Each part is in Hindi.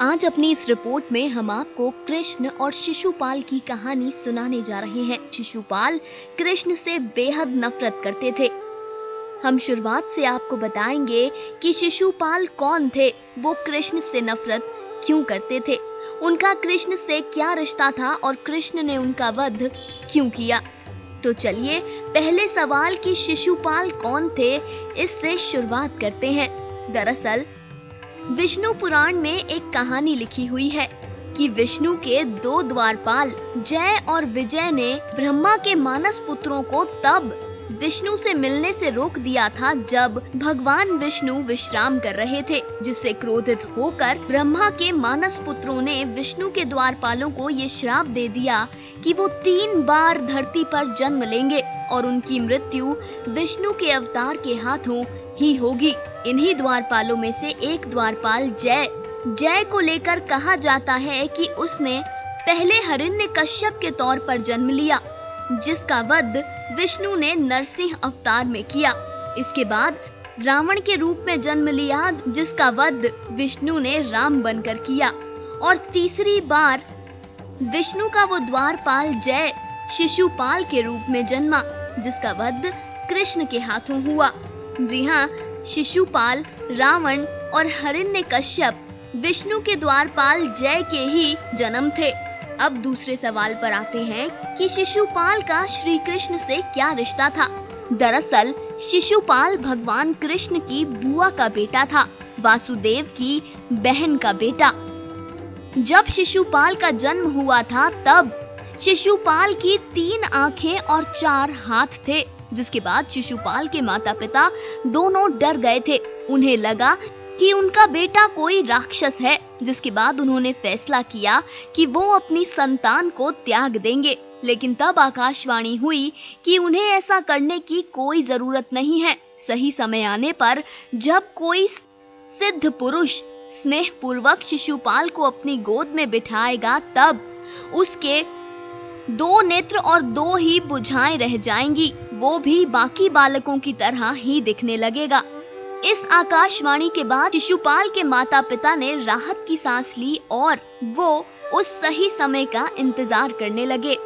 आज अपनी इस रिपोर्ट में हम आपको कृष्ण और शिशुपाल की कहानी सुनाने जा रहे हैं। शिशुपाल कृष्ण से बेहद नफरत करते थे। हम शुरुआत से आपको बताएंगे कि शिशुपाल कौन थे, वो कृष्ण से नफरत क्यों करते थे, उनका कृष्ण से क्या रिश्ता था और कृष्ण ने उनका वध क्यों किया। तो चलिए पहले सवाल कि शिशुपाल कौन थे, इससे शुरुआत करते हैं। दरअसल विष्णु पुराण में एक कहानी लिखी हुई है कि विष्णु के दो द्वारपाल जय और विजय ने ब्रह्मा के मानस पुत्रों को तब विष्णु से मिलने से रोक दिया था जब भगवान विष्णु विश्राम कर रहे थे, जिससे क्रोधित होकर ब्रह्मा के मानस पुत्रों ने विष्णु के द्वारपालों को ये श्राप दे दिया कि वो 3 बार धरती पर जन्म लेंगे और उनकी मृत्यु विष्णु के अवतार के हाथों ही होगी। इन्हीं द्वारपालों में से एक द्वारपाल जय को लेकर कहा जाता है कि उसने पहले हिरण्यकश्यप के तौर पर जन्म लिया, जिसका वध विष्णु ने नरसिंह अवतार में किया। इसके बाद रावण के रूप में जन्म लिया, जिसका वध विष्णु ने राम बनकर किया। और तीसरी बार विष्णु का वो द्वारपाल जय शिशुपाल के रूप में जन्मा, जिसका वध कृष्ण के हाथों हुआ। जी हाँ, शिशुपाल, रावण और हिरण्यकश्यप विष्णु के द्वारपाल जय के ही जन्म थे। अब दूसरे सवाल पर आते हैं कि शिशुपाल का श्री कृष्ण से क्या रिश्ता था। दरअसल शिशुपाल भगवान कृष्ण की बुआ का बेटा था, वासुदेव की बहन का बेटा। जब शिशुपाल का जन्म हुआ था तब शिशुपाल की 3 आंखें और 4 हाथ थे, जिसके बाद शिशुपाल के माता पिता दोनों डर गए थे। उन्हें लगा कि उनका बेटा कोई राक्षस है, जिसके बाद उन्होंने फैसला किया कि वो अपनी संतान को त्याग देंगे। लेकिन तब आकाशवाणी हुई कि उन्हें ऐसा करने की कोई जरूरत नहीं है। सही समय आने पर जब कोई सिद्ध पुरुष स्नेह पूर्वक शिशुपाल को अपनी गोद में बिठाएगा, तब उसके 2 नेत्र और 2 ही भुजाएं रह जाएंगी, वो भी बाकी बालकों की तरह ही दिखने लगेगा। इस आकाशवाणी के बाद शिशुपाल के माता पिता ने राहत की सांस ली और वो उस सही समय का इंतजार करने लगे।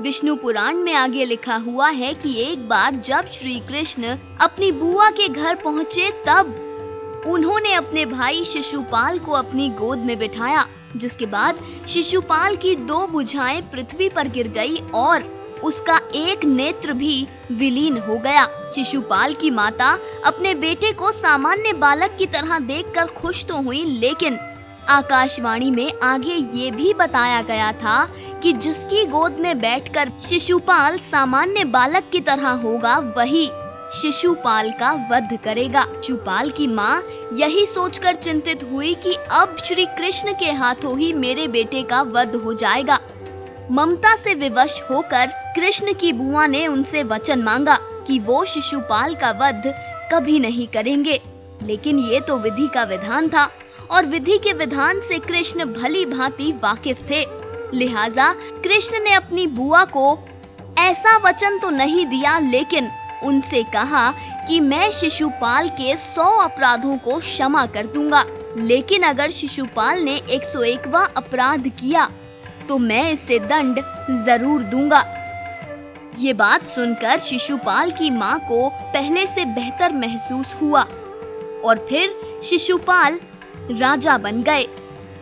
विष्णु पुराण में आगे लिखा हुआ है कि एक बार जब श्री कृष्ण अपनी बुआ के घर पहुँचे, तब उन्होंने अपने भाई शिशुपाल को अपनी गोद में बिठाया, जिसके बाद शिशुपाल की 2 भुजाएं पृथ्वी पर गिर गई और उसका 1 नेत्र भी विलीन हो गया। शिशुपाल की माता अपने बेटे को सामान्य बालक की तरह देखकर खुश तो हुई, लेकिन आकाशवाणी में आगे ये भी बताया गया था कि जिसकी गोद में बैठकर शिशुपाल सामान्य बालक की तरह होगा, वही शिशुपाल का वध करेगा। शिशुपाल की माँ यही सोचकर चिंतित हुई कि अब श्री कृष्ण के हाथों ही मेरे बेटे का वध हो जाएगा। ममता से विवश होकर कृष्ण की बुआ ने उनसे वचन मांगा कि वो शिशुपाल का वध कभी नहीं करेंगे। लेकिन ये तो विधि का विधान था और विधि के विधान से कृष्ण भली भांति वाकिफ थे। लिहाजा कृष्ण ने अपनी बुआ को ऐसा वचन तो नहीं दिया, लेकिन उनसे कहा कि मैं शिशुपाल के 100 अपराधों को क्षमा कर दूंगा, लेकिन अगर शिशुपाल ने 101वां अपराध किया तो मैं इससे दंड जरूर दूंगा। ये बात सुनकर शिशुपाल की माँ को पहले से बेहतर महसूस हुआ और फिर शिशुपाल राजा बन गए।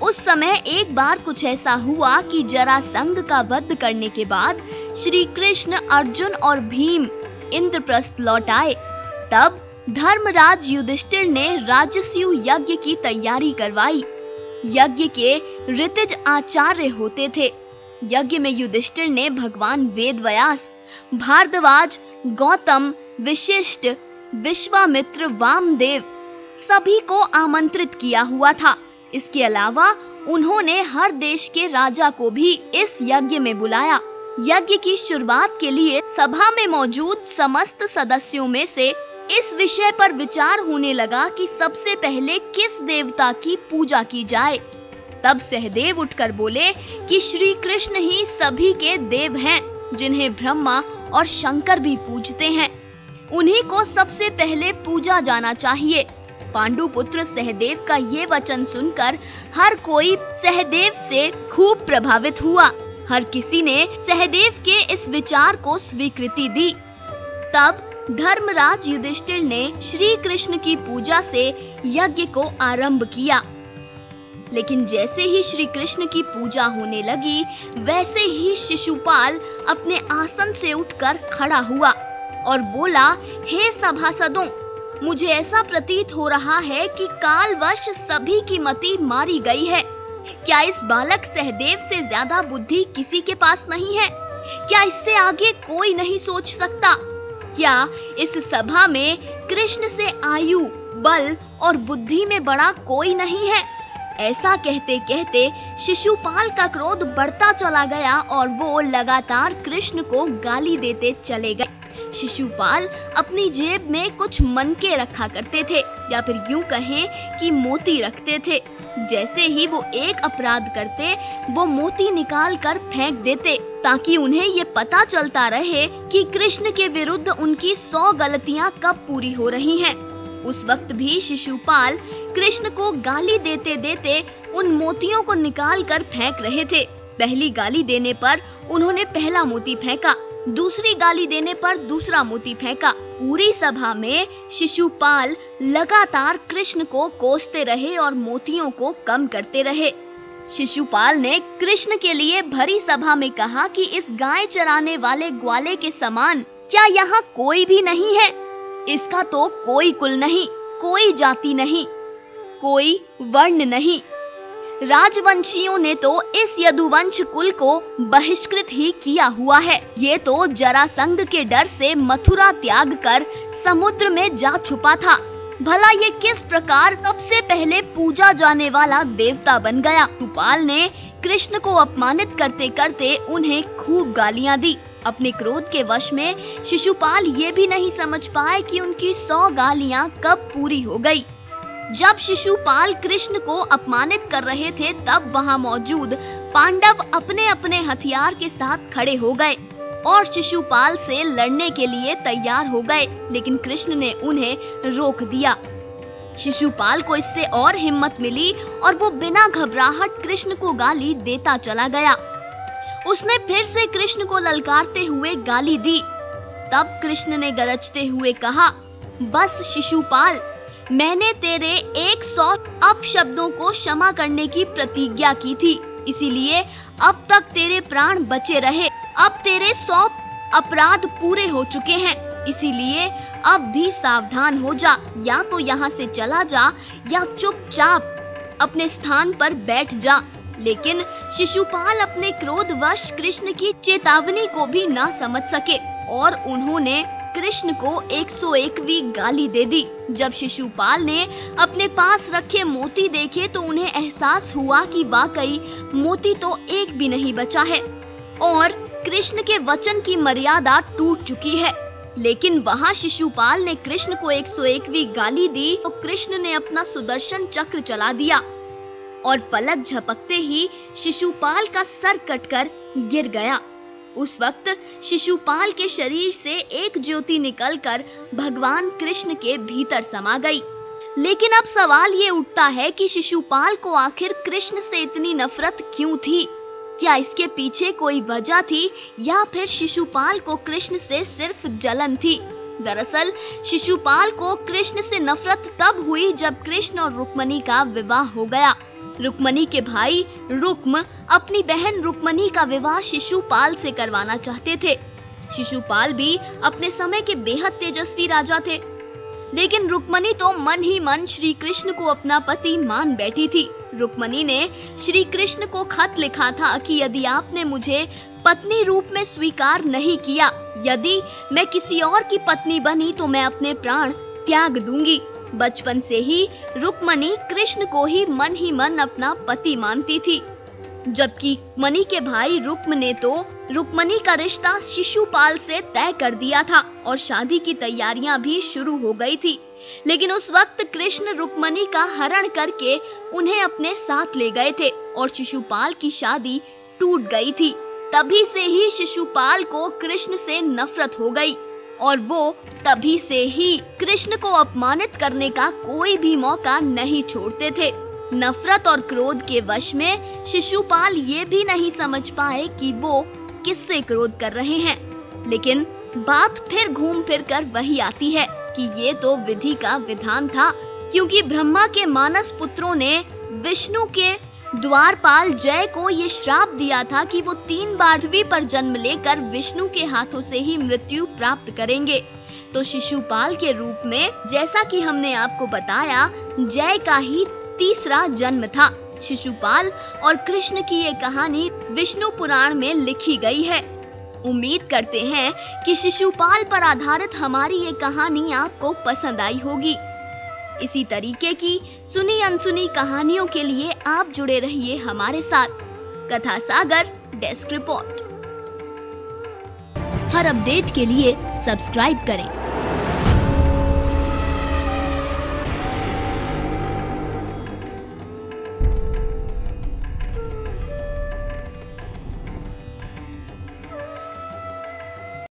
उस समय एक बार कुछ ऐसा हुआ कि जरासंध का वध करने के बाद श्री कृष्ण, अर्जुन और भीम इंद्रप्रस्थ लौट आए। तब धर्मराज युधिष्ठिर ने राजसूय यज्ञ की तैयारी करवाई। यज्ञ के ऋतिज आचार्य होते थे। यज्ञ में युधिष्ठिर ने भगवान वेदव्यास, भारद्वाज, गौतम, वशिष्ठ, विश्वामित्र, वामदेव सभी को आमंत्रित किया हुआ था। इसके अलावा उन्होंने हर देश के राजा को भी इस यज्ञ में बुलाया। यज्ञ की शुरुआत के लिए सभा में मौजूद समस्त सदस्यों में से इस विषय पर विचार होने लगा कि सबसे पहले किस देवता की पूजा की जाए। तब सहदेव उठकर बोले कि श्री कृष्ण ही सभी के देव हैं, जिन्हें ब्रह्मा और शंकर भी पूजते हैं। उन्हीं को सबसे पहले पूजा जाना चाहिए। पांडुपुत्र सहदेव का ये वचन सुनकर हर कोई सहदेव से खूब प्रभावित हुआ। हर किसी ने सहदेव के इस विचार को स्वीकृति दी। तब धर्मराज युधिष्ठिर ने श्री कृष्ण की पूजा से यज्ञ को आरंभ किया। लेकिन जैसे ही श्री कृष्ण की पूजा होने लगी, वैसे ही शिशुपाल अपने आसन से उठकर खड़ा हुआ और बोला, हे सभासदों, मुझे ऐसा प्रतीत हो रहा है कि कालवश सभी की मति मारी गई है। क्या इस बालक सहदेव से ज्यादा बुद्धि किसी के पास नहीं है? क्या इससे आगे कोई नहीं सोच सकता? क्या इस सभा में कृष्ण से आयु, बल और बुद्धि में बड़ा कोई नहीं है? ऐसा कहते कहते शिशुपाल का क्रोध बढ़ता चला गया और वो लगातार कृष्ण को गाली देते चले गए। शिशुपाल अपनी जेब में कुछ मनके रखा करते थे, या फिर यूं कहें कि मोती रखते थे। जैसे ही वो एक अपराध करते, वो मोती निकाल कर फेंक देते, ताकि उन्हें ये पता चलता रहे कि कृष्ण के विरुद्ध उनकी 100 गलतियां कब पूरी हो रही हैं। उस वक्त भी शिशुपाल कृष्ण को गाली देते देते उन मोतियों को निकाल कर फेंक रहे थे। पहली गाली देने पर उन्होंने पहला मोती फेंका, दूसरी गाली देने पर दूसरा मोती फेंका। पूरी सभा में शिशुपाल लगातार कृष्ण को कोसते रहे और मोतियों को कम करते रहे। शिशुपाल ने कृष्ण के लिए भरी सभा में कहा कि इस गाय चराने वाले ग्वाले के समान क्या यहाँ कोई भी नहीं है? इसका तो कोई कुल नहीं, कोई जाति नहीं, कोई वर्ण नहीं। राजवंशियों ने तो इस यदुवंश कुल को बहिष्कृत ही किया हुआ है। ये तो जरासंध के डर से मथुरा त्याग कर समुद्र में जा छुपा था। भला ये किस प्रकार सबसे पहले पूजा जाने वाला देवता बन गया? शिशुपाल ने कृष्ण को अपमानित करते करते उन्हें खूब गालियां दी। अपने क्रोध के वश में शिशुपाल ये भी नहीं समझ पाए कि उनकी 100 गालियां कब पूरी हो गई। जब शिशुपाल कृष्ण को अपमानित कर रहे थे, तब वहां मौजूद पांडव अपने अपने हथियार के साथ खड़े हो गए और शिशुपाल से लड़ने के लिए तैयार हो गए, लेकिन कृष्ण ने उन्हें रोक दिया। शिशुपाल को इससे और हिम्मत मिली और वो बिना घबराहट कृष्ण को गाली देता चला गया। उसने फिर से कृष्ण को ललकारते हुए गाली दी। तब कृष्ण ने गरजते हुए कहा, बस शिशुपाल, मैंने तेरे 100 अपशब्दों को क्षमा करने की प्रतिज्ञा की थी, इसीलिए अब तक तेरे प्राण बचे रहे। अब तेरे 100 अपराध पूरे हो चुके हैं, इसीलिए अब भी सावधान हो जा। या तो यहाँ से चला जा या चुपचाप अपने स्थान पर बैठ जा। लेकिन शिशुपाल अपने क्रोधवश कृष्ण की चेतावनी को भी ना समझ सके और उन्होंने कृष्ण को 101वीं गाली दे दी। जब शिशुपाल ने अपने पास रखे मोती देखे तो उन्हें एहसास हुआ कि वाकई मोती तो एक भी नहीं बचा है और कृष्ण के वचन की मर्यादा टूट चुकी है। लेकिन वहाँ शिशुपाल ने कृष्ण को 101वीं गाली दी तो कृष्ण ने अपना सुदर्शन चक्र चला दिया और पलक झपकते ही शिशुपाल का सर कटकर गिर गया। उस वक्त शिशुपाल के शरीर से एक ज्योति निकलकर भगवान कृष्ण के भीतर समा गई। लेकिन अब सवाल ये उठता है कि शिशुपाल को आखिर कृष्ण से इतनी नफरत क्यों थी? क्या इसके पीछे कोई वजह थी या फिर शिशुपाल को कृष्ण से सिर्फ जलन थी? दरअसल शिशुपाल को कृष्ण से नफरत तब हुई जब कृष्ण और रुक्मणी का विवाह हो गया। रुक्मणी के भाई रुक्म अपनी बहन रुक्मणी का विवाह शिशुपाल से करवाना चाहते थे। शिशुपाल भी अपने समय के बेहद तेजस्वी राजा थे, लेकिन रुक्मणी तो मन ही मन श्री कृष्ण को अपना पति मान बैठी थी। रुक्मणी ने श्री कृष्ण को खत लिखा था कि यदि आपने मुझे पत्नी रूप में स्वीकार नहीं किया, यदि मैं किसी और की पत्नी बनी तो मैं अपने प्राण त्याग दूंगी। बचपन से ही रुक्मणी कृष्ण को ही मन अपना पति मानती थी, जबकि मणि के भाई रुक्म ने तो रुक्मणी का रिश्ता शिशुपाल से तय कर दिया था और शादी की तैयारियां भी शुरू हो गई थी। लेकिन उस वक्त कृष्ण रुक्मणी का हरण करके उन्हें अपने साथ ले गए थे और शिशुपाल की शादी टूट गई थी। तभी से ही शिशुपाल को कृष्ण से नफरत हो गई और वो तभी से ही कृष्ण को अपमानित करने का कोई भी मौका नहीं छोड़ते थे। नफरत और क्रोध के वश में शिशुपाल ये भी नहीं समझ पाए कि वो किससे क्रोध कर रहे हैं, लेकिन बात फिर घूम फिर कर वही आती है कि ये तो विधि का विधान था, क्योंकि ब्रह्मा के मानस पुत्रों ने विष्णु के द्वारपाल जय को ये श्राप दिया था कि वो 3 बार पृथ्वी पर जन्म लेकर विष्णु के हाथों से ही मृत्यु प्राप्त करेंगे। तो शिशुपाल के रूप में, जैसा कि हमने आपको बताया, जय का ही तीसरा जन्म था। शिशुपाल और कृष्ण की ये कहानी विष्णु पुराण में लिखी गई है। उम्मीद करते हैं कि शिशुपाल पर आधारित हमारी ये कहानी आपको पसंद आई होगी। इसी तरीके की सुनी अनसुनी कहानियों के लिए आप जुड़े रहिए हमारे साथ। कथा सागर डेस्क रिपोर्ट। हर अपडेट के लिए सब्सक्राइब करें